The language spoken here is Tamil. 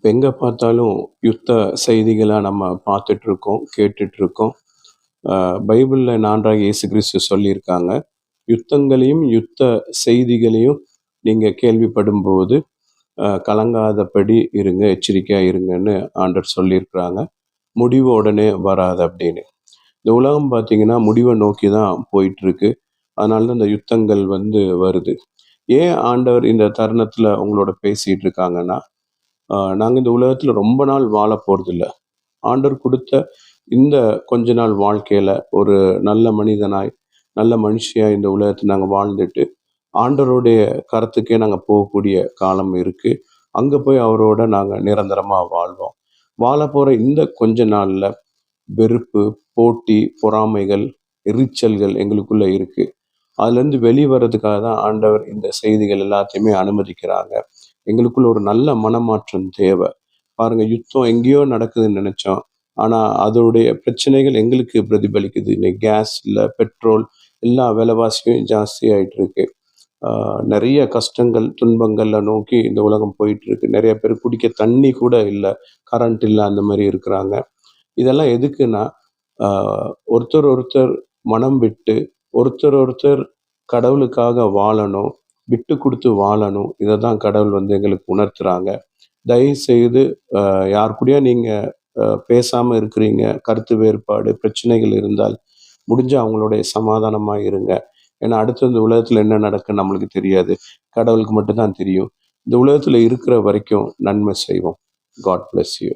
இப்ப எங்க பார்த்தாலும் யுத்த செய்திகளா நம்ம பார்த்துட்டு இருக்கோம், கேட்டுட்டு இருக்கோம். பைபிள்ல ஆண்டவராகிய இயேசு கிறிஸ்து சொல்லியிருக்காங்க. யுத்தங்களையும், யுத்த செய்திகளையும் நீங்க கேள்விப்படும்போது, கலங்காதபடி இருங்க, எச்சரிக்கையா இருங்கன்னு ஆண்டவர் சொல்லியிருக்கிறாங்க. முடிவு உடனே வராது அப்படின்னு. இந்த உலகம் பார்த்தீங்கன்னா, முடிவ நோக்கி தான் போயிட்டுருக்கு. அதனால தான் இந்த யுத்தங்கள் வருது. ஏன் ஆண்டவர் இந்த தருணத்தில உங்களோட பேசிட்டு இருக்காங்கன்னா, நாங்க இந்த உலகத்துல ரொம்ப நாள் வாழப் போறதில்ல. ஆண்டவர் குடுத்த இந்த கொஞ்ச நாள் வாழ்க்கையில ஒரு நல்ல மனிதனாய், நல்ல மனுஷியாய் இந்த உலகத்துல நாங்க வாழ்ந்துட்டு, ஆண்டவருடைய கரத்துக்கே நாங்க போகக்கூடிய காலம் இருக்கு. அங்க போய் அவரோட நாங்க நிரந்தரமா வாழ்வோம். வாழப்போற இந்த கொஞ்ச நாள்ல வெறுப்பு, போட்டி, பொறாமைகள், எரிச்சல்கள் எங்களுக்குள்ள இருக்கு. அதுலேருந்து வெளிவர்றதுக்காக தான் ஆண்டவர் இந்த செய்திகள் எல்லாத்தையுமே அனுமதிக்கிறாங்க. எங்களுக்குள்ள ஒரு நல்ல மனமாற்றம் தேவை. பாருங்க, யுத்தம் எங்கேயோ நடக்குதுன்னு நெனைச்சோம். ஆனா, அதோடைய பிரச்சனைகள் எங்களுக்கு பிரதிபலிக்குது. இன்னைக்கு கேஸ் இல்ல, பெட்ரோல் எல்லா விலைவாசியும் ஜாஸ்தி ஆயிட்டு இருக்கு. ஆ நெறைய கஷ்டங்கள், துன்பங்கள்ல நோக்கி இந்த உலகம் போயிட்டுருக்கு. நெறைய பேர் குடிக்க தண்ணி கூட இல்ல. கரண்ட் இல்ல, அந்த மாரி இருக்கிறாங்க. இதெல்லாம் எதுக்குன்னா, ஆ ஒருத்தர் ஒருத்தர் மனம் விட்டு, ஒருத்தர் ஒருத்தர் கடவுளுக்காக வாழணும். விட்டு குடுத்து வாழணும். இத தான் கடவுள் எங்களுக்கு உணர்த்துறாங்க. தயவுசெய்து யார் கூடயும் நீங்க பேசாம இருக்கிறீங்க, கருத்து வேறுபாடு, பிரச்சனைகள் இருந்தால், முடிஞ்சா அவங்களுடைய சமாதானமா இருங்க. ஏன்னா, அடுத்து இந்த உலகத்துல என்ன நடக்குன்னு நம்மளுக்கு தெரியாது. கடவுளுக்கு மட்டும் தான் தெரியும். இந்த உலகத்துல இருக்கிற வரைக்கும் நன்மை செய்வோம். God bless you.